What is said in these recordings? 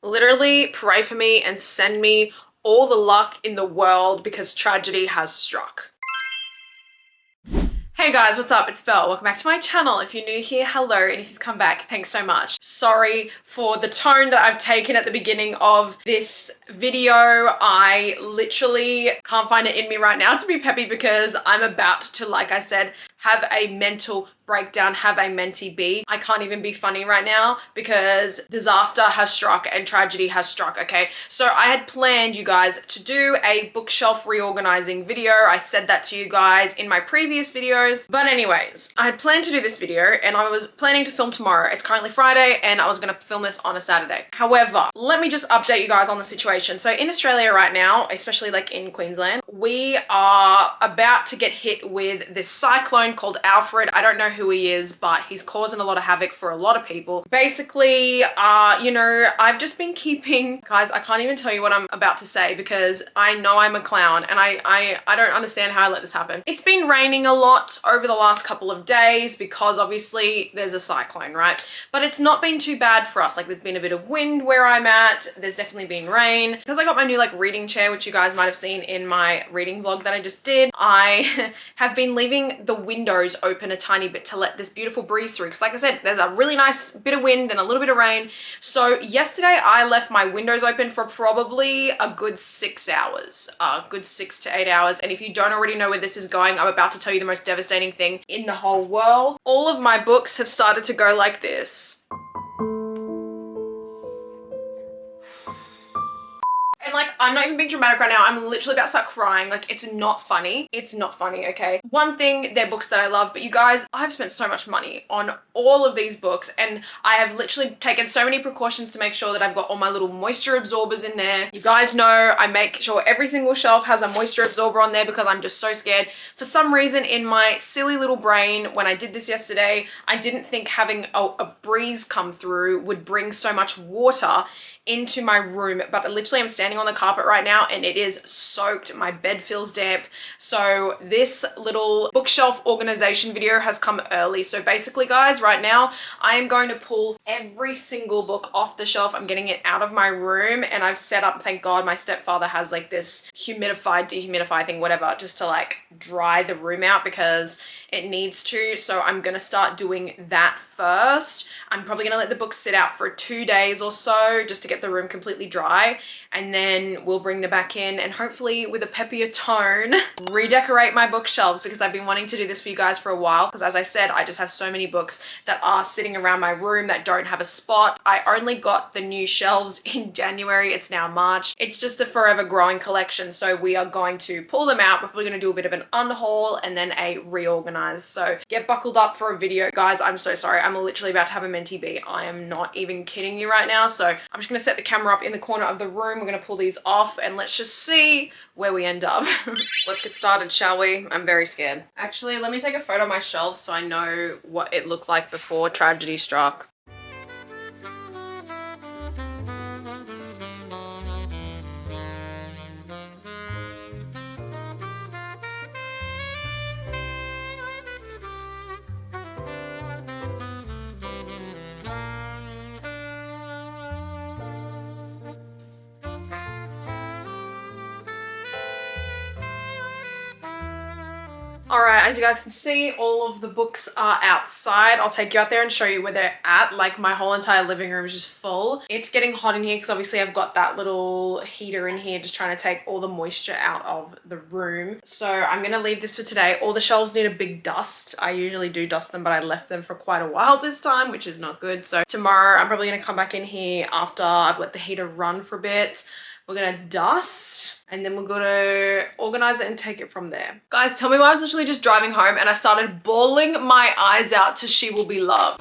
Literally pray for me and send me all the luck in the world because tragedy has struck. Hey guys, what's up? It's Belle. Welcome back to my channel. If you're new here, hello, and if you've come back, thanks so much. Sorry for the tone that I've taken at the beginning of this video. I literally can't find it in me right now to be peppy because I'm about to, like I said, have a mental breakdown, have a mentee be. I can't even be funny right now because disaster has struck and tragedy has struck, okay? So I had planned, you guys, to do a bookshelf reorganizing video. I said that to you guys in my previous videos. But anyways, I had planned to do this video and I was planning to film tomorrow. It's currently Friday and I was gonna film this on a Saturday. However, let me just update you guys on the situation. So in Australia right now, especially like in Queensland, we are about to get hit with this cyclone called Alfred. I don't know who he is, but he's causing a lot of havoc for a lot of people. Basically, you know, I've just been keeping, guys, I can't even tell you what I'm about to say because I know I'm a clown and I don't understand how I let this happen. It's been raining a lot over the last couple of days because obviously there's a cyclone, right? But it's not been too bad for us. Like there's been a bit of wind where I'm at. There's definitely been rain. Because I got my new like reading chair, which you guys might have seen in my reading vlog that I just did. I have been leaving the windows open a tiny bit to let this beautiful breeze through. Because like I said, there's a really nice bit of wind and a little bit of rain. So yesterday I left my windows open for probably a good 6 hours, a good 6 to 8 hours. And if you don't already know where this is going, I'm about to tell you the most devastating thing in the whole world. All of my books have started to go like this. And like, I'm not even being dramatic right now. I'm literally about to start crying. Like, it's not funny. It's not funny, okay? One thing, they're books that I love, but you guys, I've spent so much money on all of these books and I have literally taken so many precautions to make sure that I've got all my little moisture absorbers in there. You guys know I make sure every single shelf has a moisture absorber on there because I'm just so scared. For some reason in my silly little brain, when I did this yesterday, I didn't think having a breeze come through would bring so much water into my room, but literally I'm standing on the carpet right now and it is soaked. My bed feels damp. So this little bookshelf organization video has come early. So basically guys, right now I am going to pull every single book off the shelf. I'm getting it out of my room and I've set up, thank God my stepfather has like this dehumidify thing, whatever, just to like dry the room out because it needs to. So I'm gonna start doing that first. I'm probably gonna let the books sit out for 2 days or so just to get the room completely dry, and then we'll bring them back in and hopefully with a peppier tone redecorate my bookshelves because I've been wanting to do this for you guys for a while because as I said, I just have so many books that are sitting around my room that don't have a spot. I only got the new shelves in January. It's now March. It's just a forever growing collection. So we are going to pull them out. We're probably going to do a bit of an unhaul and then a reorganize. So get buckled up for a video. Guys, I'm so sorry. I'm literally about to have a mentee be. I am not even kidding you right now. So I'm just going to set the camera up in the corner of the room. We're going to pull these off and let's just see where we end up. Let's get started, shall we? I'm very scared. Actually, let me take a photo of my shelf so I know what it looked like before tragedy struck. All right, as you guys can see, all of the books are outside. I'll take you out there and show you where they're at. Like my whole entire living room is just full. It's getting hot in here because obviously I've got that little heater in here just trying to take all the moisture out of the room. So I'm gonna leave this for today. All the shelves need a big dust. I usually do dust them, but I left them for quite a while this time, which is not good. So tomorrow I'm probably gonna come back in here after I've let the heater run for a bit. We're gonna dust and then we're gonna organize it and take it from there. Guys, tell me why I was literally just driving home and I started bawling my eyes out to She Will Be Loved.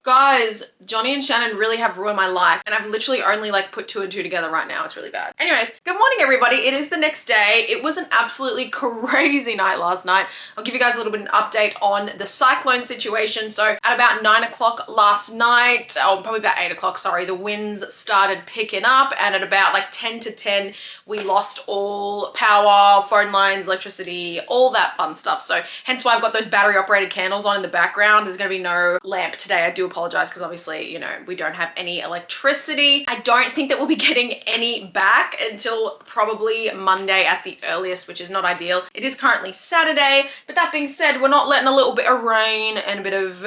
Guys, Johnny and Shannon really have ruined my life and I've literally only like put 2 and 2 together right now. It's really bad. Anyways, good morning everybody. It is the next day. It was an absolutely crazy night last night. I'll give you guys a little bit of an update on the cyclone situation. So at about 9 o'clock last night, oh, probably about 8 o'clock, sorry, the winds started picking up and at about like 10 to 10, we lost all power, phone lines, electricity, all that fun stuff. So hence why I've got those battery operated candles on in the background. There's gonna be no lamp today. I do apologize because obviously obviously, you know, we don't have any electricity. I don't think that we'll be getting any back until probably Monday at the earliest, which is not ideal. It is currently Saturday, but that being said, we're not letting a little bit of rain and a bit of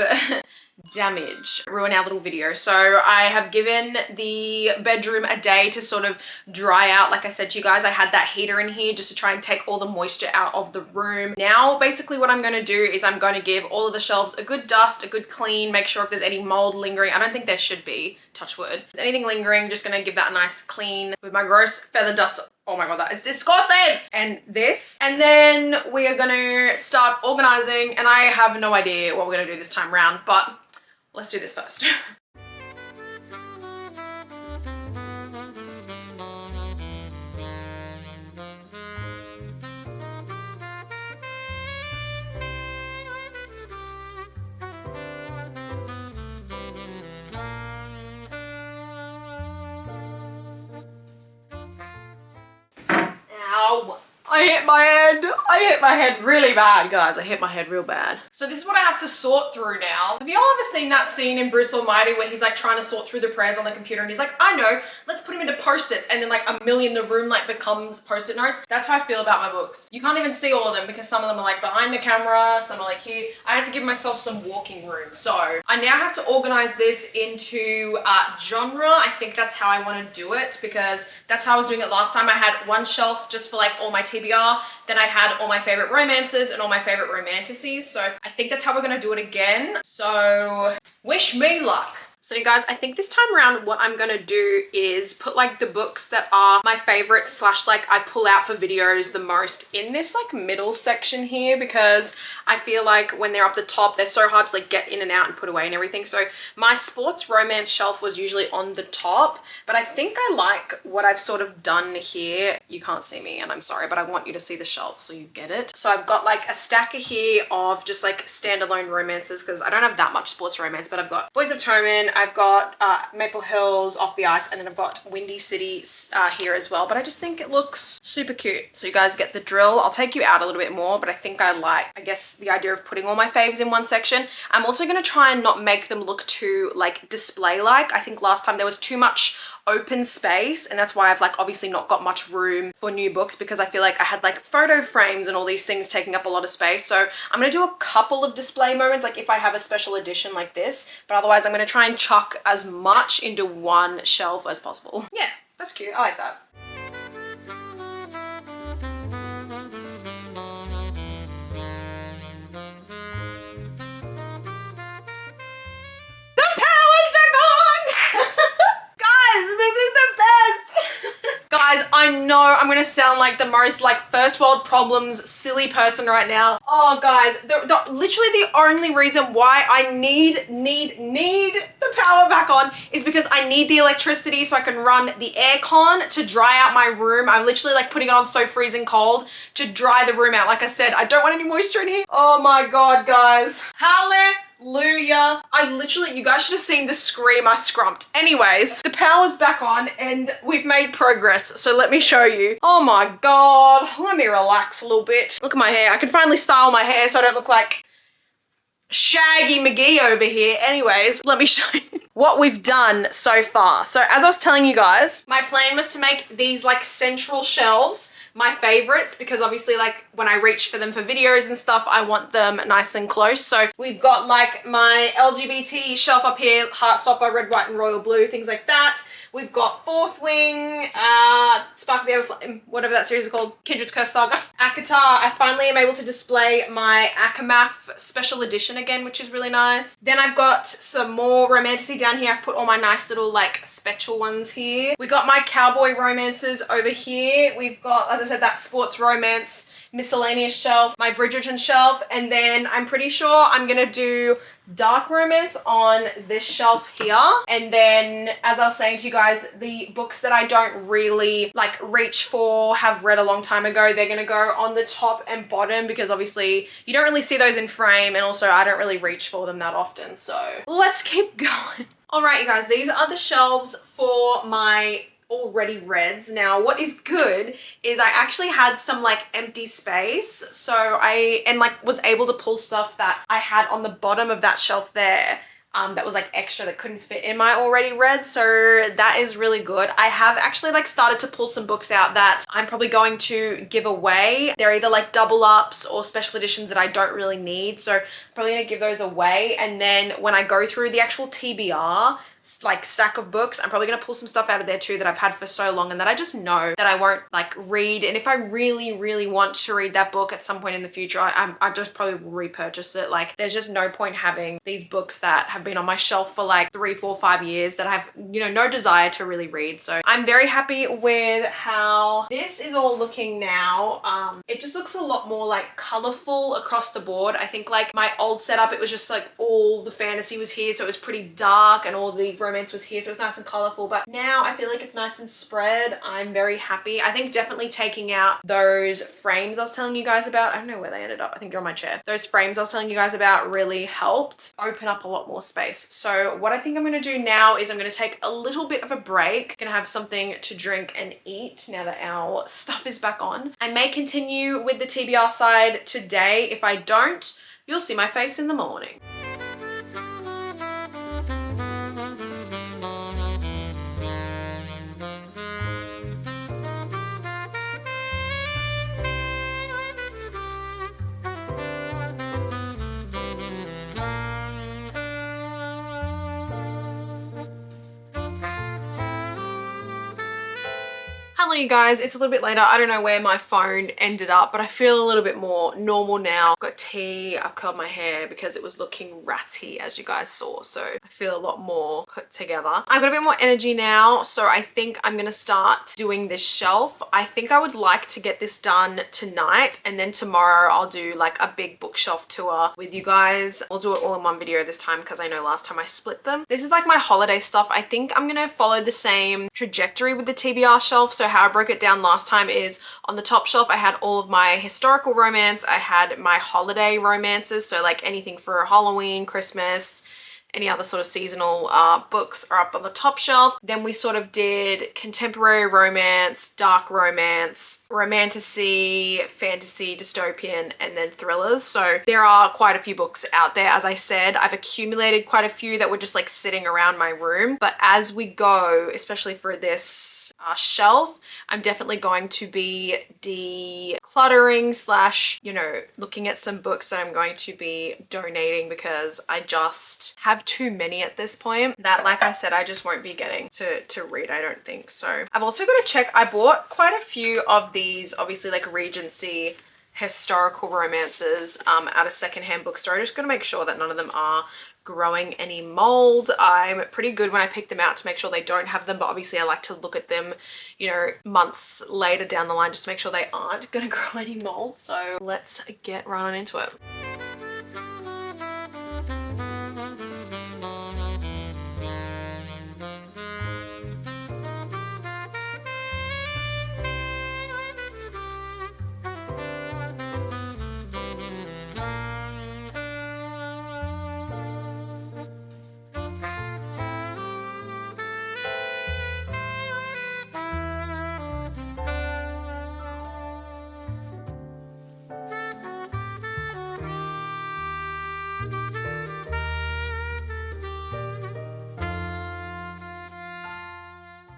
damage ruin our little video. So I have given the bedroom a day to sort of dry out. Like I said to you guys, I had that heater in here just to try and take all the moisture out of the room. Now basically what I'm going to do is I'm going to give all of the shelves a good dust, a good clean, make sure if there's any mold lingering. I don't think there should be, touch wood. If there's anything lingering, just going to give that a nice clean with my gross feather dust. Oh my god, that is disgusting! And this. And then we are going to start organizing, and I have no idea what we're going to do this time around, but let's do this first. Ow. I hit my head. I hit my head really bad, guys. I hit my head real bad. So this is what I have to sort through now. Have y'all ever seen that scene in Bruce Almighty where he's like trying to sort through the prayers on the computer and he's like, I know, let's put him into post-its, and then like a million in the room like becomes post-it notes? That's how I feel about my books. You can't even see all of them because some of them are like behind the camera, some are like here. I had to give myself some walking room. So I now have to organize this into genre. I think that's how I want to do it because that's how I was doing it last time. I had one shelf just for like all my TBR. Then I had all my favorite romances and all my favorite romantices. So I think that's how we're gonna do it again. So wish me luck. So you guys, I think this time around what I'm gonna do is put like the books that are my favorites slash like I pull out for videos the most in this like middle section here, because I feel like when they're up the top, they're so hard to like get in and out and put away and everything. So my sports romance shelf was usually on the top, but I think I like what I've sort of done here. You can't see me and I'm sorry, but I want you to see the shelf so you get it. So I've got like a stacker here of just like standalone romances because I don't have that much sports romance, but I've got Boys of Toman, I've got Maple Hills, Off the Ice, and then I've got Windy City here as well. But I just think it looks super cute. So you guys get the drill. I'll take you out a little bit more, but I think I like, I guess, the idea of putting all my faves in one section. I'm also going to try and not make them look too like display-like. I think last time there was too much open space, and that's why I've like obviously not got much room for new books, because I feel like I had like photo frames and all these things taking up a lot of space. So I'm gonna do a couple of display moments like if I have a special edition like this, but otherwise I'm gonna try and chuck as much into one shelf as possible. Yeah, that's cute. I like that. Guys, I know I'm gonna sound like the most like first world problems silly person right now. Oh guys, literally the only reason why I need the power back on is because I need the electricity so I can run the aircon to dry out my room. I'm literally like putting it on so freezing cold to dry the room out. Like I said, I don't want any moisture in here. Oh my god, guys. Hallelujah. I literally, you guys should have seen the scream I scrumped. Anyways, the power's back on and we've made progress. So let me show you. Oh my god. Let me relax a little bit. Look at my hair. I can finally style my hair so I don't look like Shaggy McGee over here. Anyways, let me show you what we've done so far. So as I was telling you guys, my plan was to make these like central shelves my favorites, because obviously like when I reach for them for videos and stuff, I want them nice and close. So we've got like my LGBT shelf up here, Heartstopper, Red, White and Royal Blue, things like that. We've got Fourth Wing, Spark of the Everflame, whatever that series is called, Kindred's Curse Saga. Akatar, I finally am able to display my Akamath special edition again, which is really nice. Then I've got some more romantasy down here. I've put all my nice little like special ones here. We got my cowboy romances over here. We've got, as I said, that sports romance miscellaneous shelf, my Bridgerton shelf, and then I'm pretty sure I'm gonna do dark romance on this shelf here. And then, as I was saying to you guys, the books that I don't really like reach for, have read a long time ago, they're gonna go on the top and bottom, because obviously you don't really see those in frame, and also I don't really reach for them that often. So let's keep going. All right, you guys, these are the shelves for my already reds. Now what is good is I actually had some like empty space, so I was able to pull stuff that I had on the bottom of that shelf there that was like extra that couldn't fit in my already read. So that is really good. I have actually like started to pull some books out that I'm probably going to give away. They're either like double ups or special editions that I don't really need. So I'm probably gonna give those away. And then when I go through the actual TBR like stack of books, I'm probably gonna pull some stuff out of there too that I've had for so long and that I just know that I won't like read. And if I really want to read that book at some point in the future, I just probably will repurchase it. Like there's just no point having these books that have been on my shelf for like 3, 4, 5 years that I have, you know, no desire to really read. So I'm very happy with how this is all looking now. It just looks a lot more like colorful across the board. I think like my old setup, it was just like all the fantasy was here, so it was pretty dark, and all the romance was here, so it's nice and colorful. But now I feel like it's nice and spread. I'm very happy. I think definitely taking out those frames I was telling you guys about, I don't know where they ended up, I think they're on my chair. Those frames I was telling you guys about really helped open up a lot more space. So what I think I'm going to do now is I'm going to take a little bit of a break. Gonna have something to drink and eat now that our stuff is back on. I may continue with the TBR side today. If I don't, you'll see my face in the morning. Hello you guys, it's a little bit later. I don't know where my phone ended up, but I feel a little bit more normal now. I've got tea, I've curled my hair because it was looking ratty as you guys saw. So I feel a lot more put together. I've got a bit more energy now. So I think I'm gonna start doing this shelf. I think I would like to get this done tonight, and then tomorrow I'll do like a big bookshelf tour with you guys. I'll do it all in one video this time because I know last time I split them. This is like my holiday stuff. I think I'm gonna follow the same trajectory with the TBR shelf. So how I broke it down last time is on the top shelf I had all of my historical romance, I had my holiday romances, so like anything for Halloween, Christmas, any other sort of seasonal books are up on the top shelf. Then we sort of did contemporary romance, dark romance, romantasy, fantasy, dystopian, and then thrillers. So there are quite a few books out there. As I said, I've accumulated quite a few that were just like sitting around my room. But as we go, especially for this shelf, I'm definitely going to be decluttering slash, you know, looking at some books that I'm going to be donating because I just have too many at this point that, like I said, I just won't be getting to read, I don't think. So I've also got to check, I bought quite a few of these, obviously like Regency historical romances at a secondhand bookstore. I just got to make sure that none of them are growing any mold. I'm pretty good when I pick them out to make sure they don't have them, but obviously I like to look at them, you know, months later down the line just to make sure they aren't gonna grow any mold. So let's get right on into it.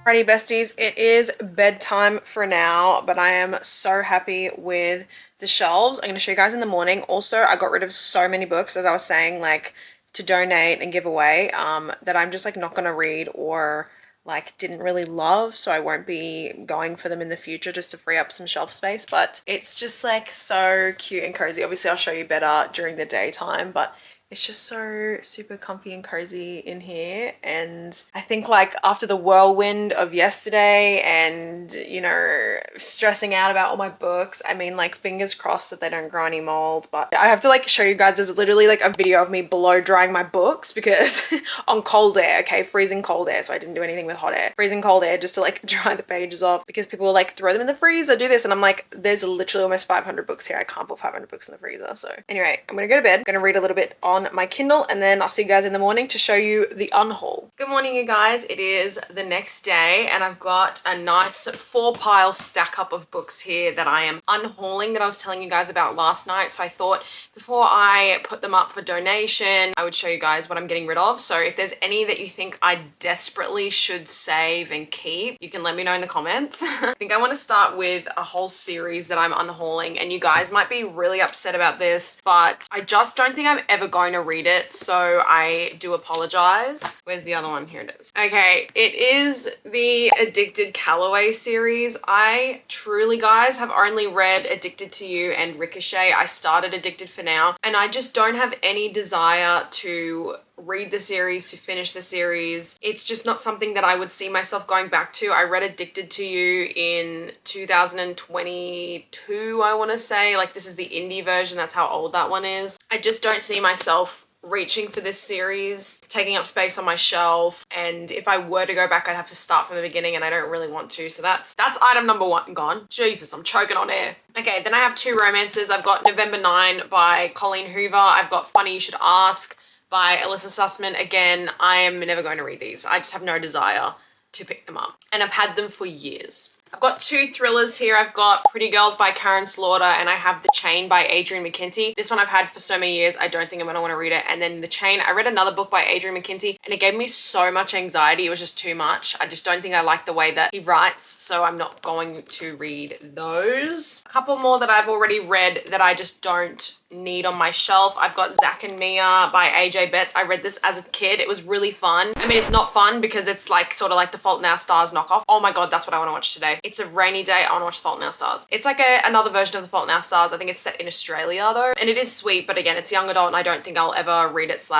Alrighty besties, it is bedtime for now, but I am so happy with the shelves. I'm going to show you guys in the morning. Also, I got rid of so many books, as I was saying, like to donate and give away, that I'm just like not going to read or like didn't really love, so I won't be going for them in the future just to free up some shelf space. But it's just like so cute and cozy. Obviously I'll show you better during the daytime, but it's just so super comfy and cozy in here. And I think like after the whirlwind of yesterday and, you know, stressing out about all my books, I mean, like fingers crossed that they don't grow any mold. But I have to like show you guys, there's literally like a video of me blow drying my books because on cold air, okay, freezing cold air. So I didn't do anything with hot air, freezing cold air just to like dry the pages off, because people were like, throw them in the freezer, do this. And I'm like, there's literally almost 500 books here. I can't put 500 books in the freezer. So anyway, I'm gonna go to bed. I'm gonna read a little bit on on my Kindle, and then I'll see you guys in the morning to show you the unhaul. Good morning, you guys. It is the next day and I've got a nice 4-pile stack up of books here that I am unhauling that I was telling you guys about last night. So I thought before I put them up for donation, I would show you guys what I'm getting rid of. So if there's any that you think I desperately should save and keep, you can let me know in the comments. I think I want to start with a whole series that I'm unhauling, and you guys might be really upset about this, but I just don't think I'm ever going to read it, so I do apologize. Where's the other one? Here it is. Okay, it is the Addicted Calloway series. I truly, guys, have only read Addicted to You and Ricochet. I started Addicted for now, and I just don't have any desire to read the series, to finish the series. It's just not something that I would see myself going back to. I read Addicted to You in 2022, I want to say. Like, this is the indie version. That's how old that one is. I just don't see myself reaching for this series. It's taking up space on my shelf, and if I were to go back, I'd have to start from the beginning, and I don't really want to. So that's item number 1 gone. Jesus, I'm choking on air. Okay, then I have 2 romances. I've got November 9 by Colleen Hoover. I've got Funny You Should Ask by Alyssa Sussman. Again, I am never going to read these. I just have no desire to pick them up, and I've had them for years. I've got 2 thrillers here. I've got Pretty Girls by Karen Slaughter, and I have The Chain by Adrian McKenty. This one I've had for so many years, I don't think I'm gonna want to read it. And then The Chain, I read another book by Adrian McKenty, and it gave me so much anxiety. It was just too much. I just don't think I like the way that he writes, so I'm not going to read those. A couple more that I've already read that I just don't need on my shelf. I've got Zack and Mia by AJ Betts. I read this as a kid. It was really fun. I mean, it's not fun because it's like sort of like the Fault in Our Stars knockoff. Oh my god, that's what I want to watch today. It's a rainy day. I want to watch Fault in Our Stars. It's like another version of the Fault in Our Stars. I think it's set in Australia though, and it is sweet, but again, it's young adult, and I don't think I'll ever read it /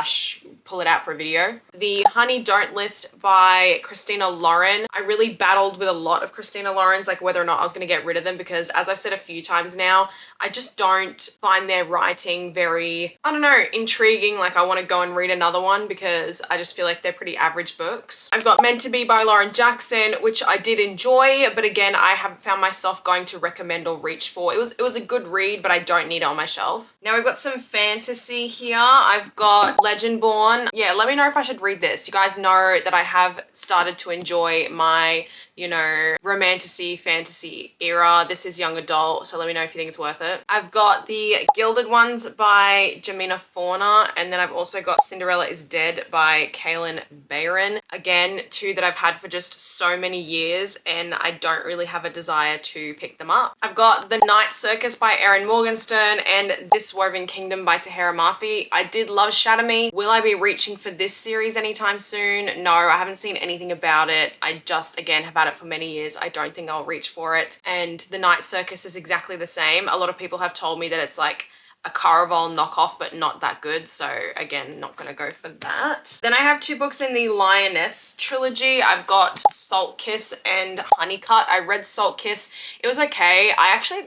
pull it out for a video. The Honey Don't List by Christina Lauren. I really battled with a lot of Christina Lauren's, like whether or not I was going to get rid of them, because as I've said a few times now, I just don't find their writing very, I don't know, intriguing. Like I want to go and read another one because I just feel like they're pretty average books. I've got Meant to Be by Lauren Jackson, which I did enjoy, but again, I haven't found myself going to recommend or reach for. It was a good read, but I don't need it on my shelf. Now we've got some fantasy here. I've got Legendborn. Yeah, let me know if I should read this. You guys know that I have started to enjoy my, you know, romantasy, fantasy era. This is young adult, so let me know if you think it's worth it. I've got the Gilded Ones by Jamina Fauna, and then I've also got Cinderella is Dead by Kaylin Bayron. Again, 2 that I've had for just so many years, and I don't really have a desire to pick them up. I've got The Night Circus by Erin Morgenstern and This Woven Kingdom by Tahera Murphy. I did love Shatter Me. Will I be reaching for this series anytime soon? No, I haven't seen anything about it. I just, again, have had it for many years. I don't think I'll reach for it. And The Night Circus is exactly the same. A lot of people have told me that it's like a Caraval knockoff, but not that good. So again, not gonna go for that. Then I have 2 books in the Lioness trilogy. I've got Salt Kiss and Honeycut. I read Salt Kiss. It was okay.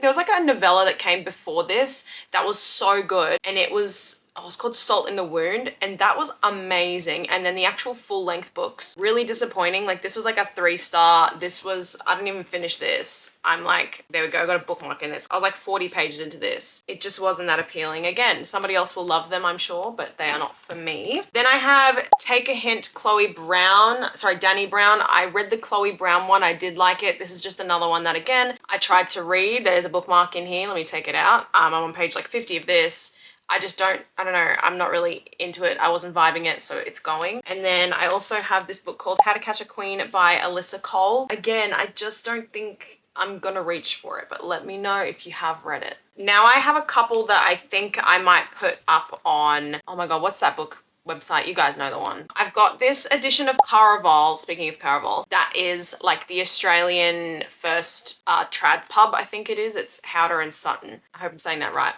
There was like a novella that came before this that was so good, and it was called Salt in the Wound, and that was amazing. And then the actual full-length books, really disappointing. Like this was like a 3-star. This was, I didn't even finish this. I'm like, there we go, I got a bookmark in this. I was like 40 pages into this. It just wasn't that appealing. Again, somebody else will love them, I'm sure, but they are not for me. Then I have Take a Hint, Danny Brown. I read the Chloe Brown one. I did like it. This is just another one that, again, I tried to read. There's a bookmark in here. Let me take it out. I'm on page like 50 of this. I don't know, I'm not really into it. I wasn't vibing it, so it's going. And then I also have this book called How to Catch a Queen by Alyssa Cole. Again, I just don't think I'm gonna reach for it, but let me know if you have read it. Now I have a couple that I think I might put up on, oh my god, what's that book website? You guys know the one. I've got this edition of Caraval, speaking of Caraval, that is like the Australian first trad pub, I think it is. It's Howder and Sutton. I hope I'm saying that right.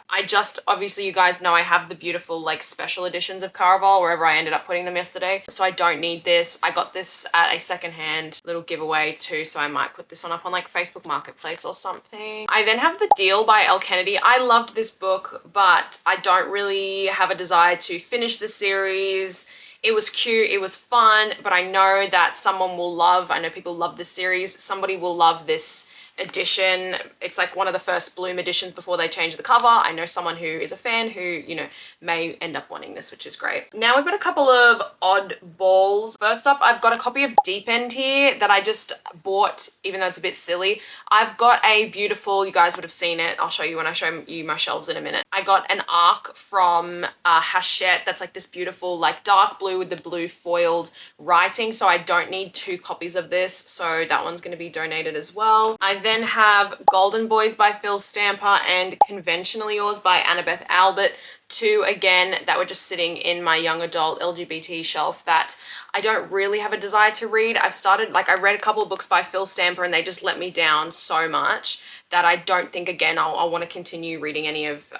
Obviously you guys know I have the beautiful like special editions of Caraval wherever I ended up putting them yesterday, so I don't need this. I got this at a secondhand little giveaway too, so I might put this one up on like Facebook Marketplace or something. I then have The Deal by Elle Kennedy. I loved this book, but I don't really have a desire to finish the series. It was cute, it was fun, but I know that someone will love, I know people love this series, somebody will love this edition. It's like one of the first Bloom editions before they changed the cover. I know someone who is a fan who, you know, may end up wanting this, which is great. Now we've got a couple of oddballs. First up, I've got a copy of Deep End here that I just bought, even though it's a bit silly. I've got a beautiful, you guys would have seen it. I'll show you when I show you my shelves in a minute. I got an arc from Hachette that's like this beautiful, like dark blue with the blue foiled writing. So I don't need 2 copies of this. So that one's going to be donated as well. I then have Golden Boys by Phil Stamper and Conventionally Yours by Annabeth Albert. 2 again that were just sitting in my young adult LGBT shelf that I don't really have a desire to read. I've started, like I read a couple of books by Phil Stamper and they just let me down so much that I don't think again I'll want to continue reading any of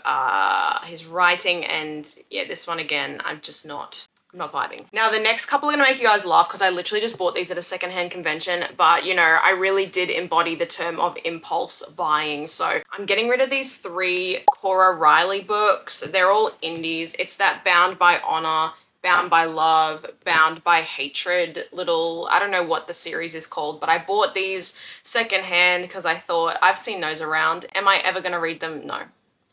his writing. And yeah, this one again, I'm not vibing. Now the next couple are gonna make you guys laugh because I literally just bought these at a secondhand convention, but you know, I really did embody the term of impulse buying. So I'm getting rid of these 3 Cora Riley books. They're all indies. It's that Bound by Honor, Bound by Love, Bound by Hatred little, I don't know what the series is called, but I bought these secondhand because I thought I've seen those around. Am I ever gonna read them? No.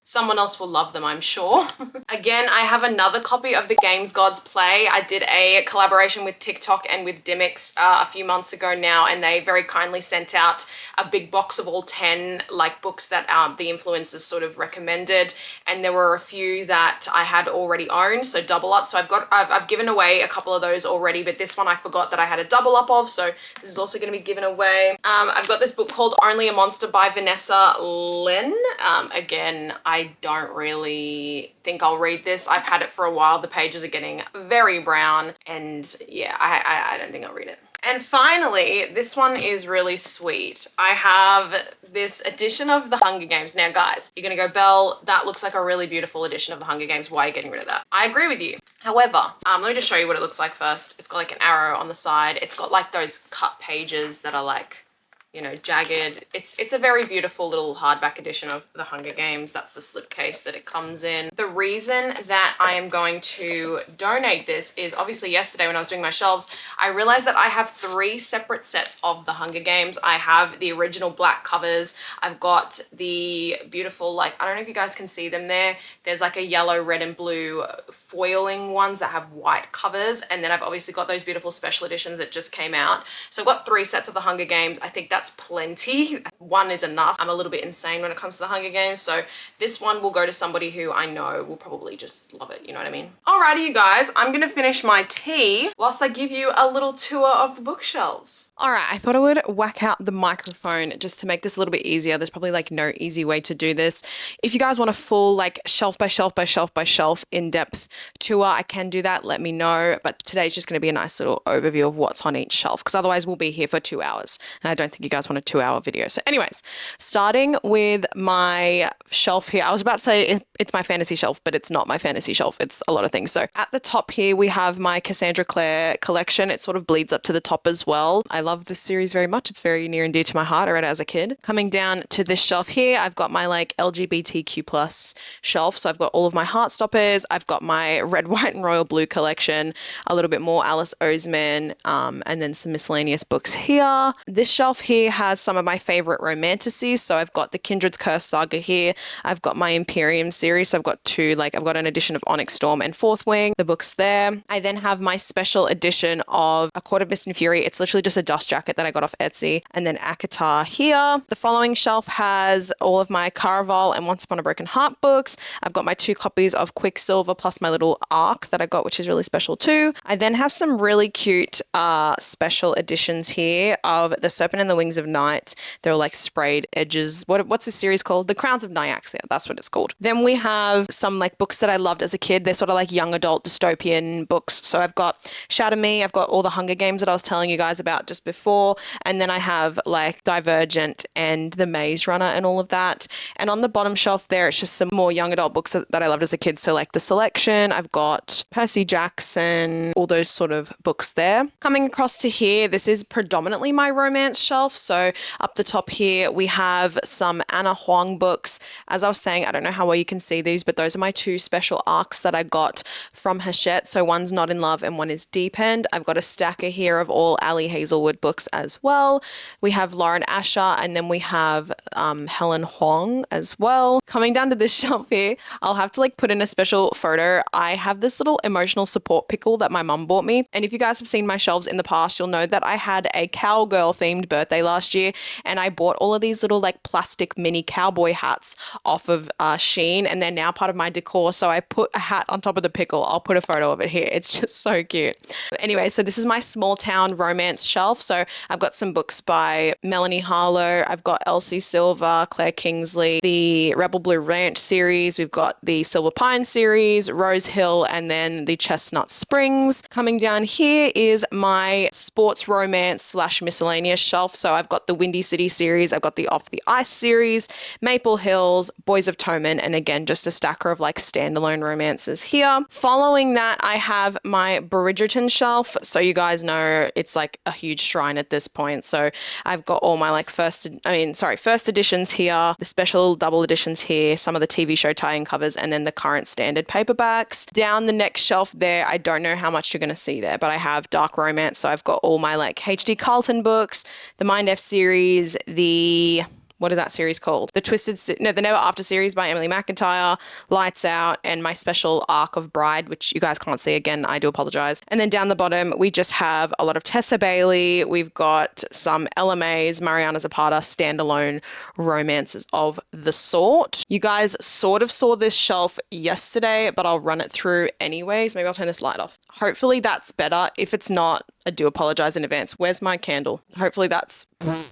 Someone else will love them, I'm sure. Again, I have another copy of the Games Gods Play. I did a collaboration with TikTok and with Dimmicks a few months ago now, and they very kindly sent out a big box of all 10 like books that the influencers sort of recommended, and there were a few that I had already owned, so double up. So I've given away a couple of those already, but this one I forgot that I had a double up of, so this is also going to be given away. I've got this book called Only a Monster by Vanessa Lynn. Again, I don't really think I'll read this. I've had it for a while. The pages are getting very brown and yeah, I don't think I'll read it. And finally, this one is really sweet. I have this edition of The Hunger Games. Now guys, you're gonna go, Belle, that looks like a really beautiful edition of The Hunger Games. Why are you getting rid of that? I agree with you. However, let me just show you what it looks like first. It's got like an arrow on the side. It's got like those cut pages that are like, you know, jagged. It's a very beautiful little hardback edition of The Hunger Games. That's the slipcase that it comes in. The reason that I am going to donate this is obviously yesterday when I was doing my shelves, I realized that I have 3 separate sets of The Hunger Games. I have the original black covers. I've got the beautiful, like, I don't know if you guys can see them there. There's like a yellow, red and blue foiling ones that have white covers. And then I've obviously got those beautiful special editions that just came out. So I've got 3 sets of The Hunger Games. I think that's plenty. 1 is enough. I'm a little bit insane when it comes to The Hunger Games, so this one will go to somebody who I know will probably just love it, you know what I mean? Alrighty, you guys, I'm gonna finish my tea whilst I give you a little tour of the bookshelves. Alright, I thought I would whack out the microphone just to make this a little bit easier. There's probably like no easy way to do this. If you guys want a full like shelf by shelf by shelf by shelf in-depth tour, I can do that, let me know, but today's just gonna be a nice little overview of what's on each shelf because otherwise we'll be here for 2 hours and I don't think you guys want a 2-hour video. So anyways, starting with my shelf here, I was about to say it's my fantasy shelf, but it's not my fantasy shelf. It's a lot of things. So at the top here, we have my Cassandra Clare collection. It sort of bleeds up to the top as well. I love this series very much. It's very near and dear to my heart. I read it as a kid. Coming down to this shelf here, I've got my like LGBTQ plus shelf. So I've got all of my Heartstoppers. I've got my red, white and royal blue collection, a little bit more Alice Oseman, and then some miscellaneous books here. This shelf here has some of my favorite romanticies. So I've got the Kindred's Curse saga here. I've got my Imperium series. So I've got 2, like I've got an edition of Onyx Storm and Fourth Wing, the books there. I then have my special edition of A Court of Mist and Fury. It's literally just a dust jacket that I got off Etsy. And then ACOTAR here. The following shelf has all of my Caraval and Once Upon a Broken Heart books. I've got my 2 copies of Quicksilver plus my little arc that I got, which is really special too. I then have some really cute special editions here of The Serpent and the Wings of Night. They're like sprayed edges. What's this series called? The Crowns of Nyaxia. That's what it's called. Then we have some like books that I loved as a kid. They're sort of like young adult dystopian books. So I've got Shatter Me. I've got all the Hunger Games that I was telling you guys about just before. And then I have like Divergent and The Maze Runner and all of that. And on the bottom shelf there, it's just some more young adult books that I loved as a kid. So like The Selection, I've got Percy Jackson, all those sort of books there. Coming across to here, this is predominantly my romance shelf. So up the top here, we have some Anna Huang books. As I was saying, I don't know how well you can see these, but those are my two special arcs that I got from Hachette. So one's Not in Love and one is Deep End. I've got a stacker here of all Ali Hazelwood books as well. We have Lauren Asher, and then we have Helen Huang as well. Coming down to this shelf here, I'll have to like put in a special photo. I have this little emotional support pickle that my mum bought me. And if you guys have seen my shelves in the past, you'll know that I had a cowgirl themed birthday last year, and I bought all of these little like plastic mini cowboy hats off of Shein, and they're now part of my decor. So I put a hat on top of the pickle. I'll put a photo of it here. It's just so cute. Anyway, so this is my small town romance shelf. So I've got some books by Melanie Harlow. I've got Elsie Silver, Claire Kingsley, the Rebel Blue Ranch series. We've got the Silver Pine series, Rose Hill, and then the Chestnut Springs. Coming down here is my sports romance / miscellaneous shelf. So I've got the Windy City series, I've got the Off the Ice series, Maple Hills, Boys of Toman, and again, just a stacker of like standalone romances here. Following that, I have my Bridgerton shelf. So you guys know it's like a huge shrine at this point. So I've got all my like first editions here, the special double editions here, some of the TV show tie-in covers, and then the current standard paperbacks. Down the next shelf there, I don't know how much you're going to see there, but I have dark romance. So I've got all my like H.D. Carlton books, the Mind F series, what is that series called? The Never After series by Emily McIntyre, Lights Out, and my special arc of Bride, which you guys can't see again. I do apologize. And then down the bottom, we just have a lot of Tessa Bailey. We've got some LMAs, Mariana Zapata, standalone romances of the sort. You guys sort of saw this shelf yesterday, but I'll run it through anyways. Maybe I'll turn this light off. Hopefully that's better. If it's not, I do apologize in advance. Where's my candle? Hopefully that's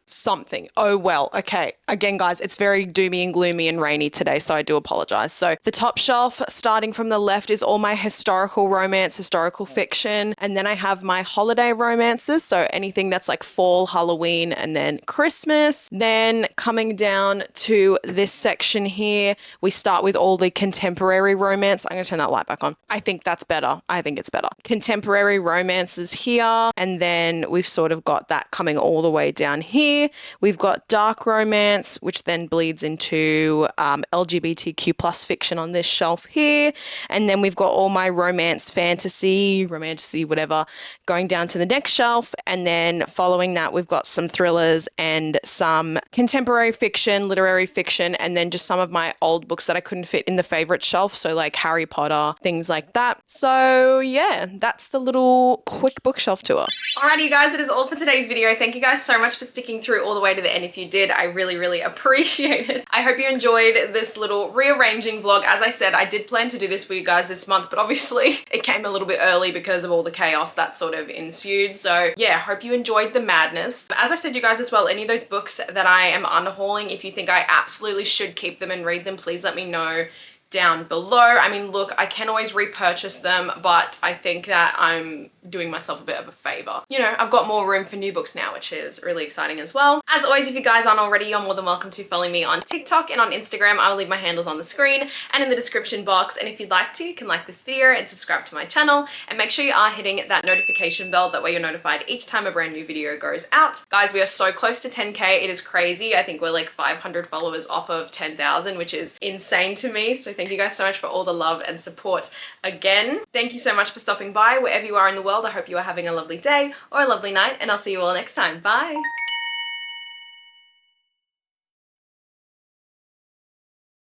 something. Oh, well, okay. Again, guys, it's very doomy and gloomy and rainy today, so I do apologize. So the top shelf, starting from the left, is all my historical romance, historical fiction. And then I have my holiday romances. So anything that's like fall, Halloween, and then Christmas. Then coming down to this section here, we start with all the contemporary romance. I'm going to turn that light back on. I think that's better. I think it's better. Contemporary romances here. And then we've sort of got that coming all the way down here. We've got dark romance, which then bleeds into LGBTQ plus fiction on this shelf here. And then we've got all my romance, fantasy, whatever, going down to the next shelf. And then following that, we've got some thrillers and some contemporary fiction, literary fiction, and then just some of my old books that I couldn't fit in the favorite shelf. So like Harry Potter, things like that. So yeah, that's the little quick bookshelf tour. Alrighty, you guys, it is all for today's video. Thank you guys so much for sticking through all the way to the end. If you did, I really, really appreciate it. I hope you enjoyed this little rearranging vlog. As I said, I did plan to do this for you guys this month, but obviously it came a little bit early because of all the chaos that sort of ensued. So yeah, hope you enjoyed the madness. As I said, you guys, as well, any of those books that I am unhauling, if you think I absolutely should keep them and read them, please let me know down below. I mean, look, I can always repurchase them, but I think that I'm doing myself a bit of a favor. You know, I've got more room for new books now, which is really exciting as well. As always, if you guys aren't already, you're more than welcome to follow me on TikTok and on Instagram. I will leave my handles on the screen and in the description box. And if you'd like to, you can like this video and subscribe to my channel, and make sure you are hitting that notification bell. That way you're notified each time a brand new video goes out. Guys, we are so close to 10K. It is crazy. I think we're like 500 followers off of 10,000, which is insane to me. So thank you guys so much for all the love and support again. Thank you so much for stopping by wherever you are in the world. I hope you are having a lovely day or a lovely night, and I'll see you all next time. Bye.